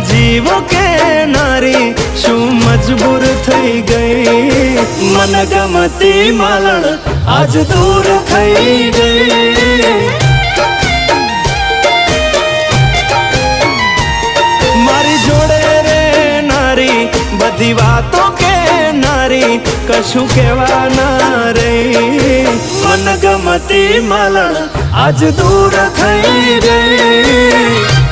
जीव के नारी शू मजबूर थई गई। मन गमती मालण आज दूर थई गई। मारी जोड़े रे नारी बधी वातों के नारी कशु केवा ना रही। मन गमती मालण आज दूर थई गई।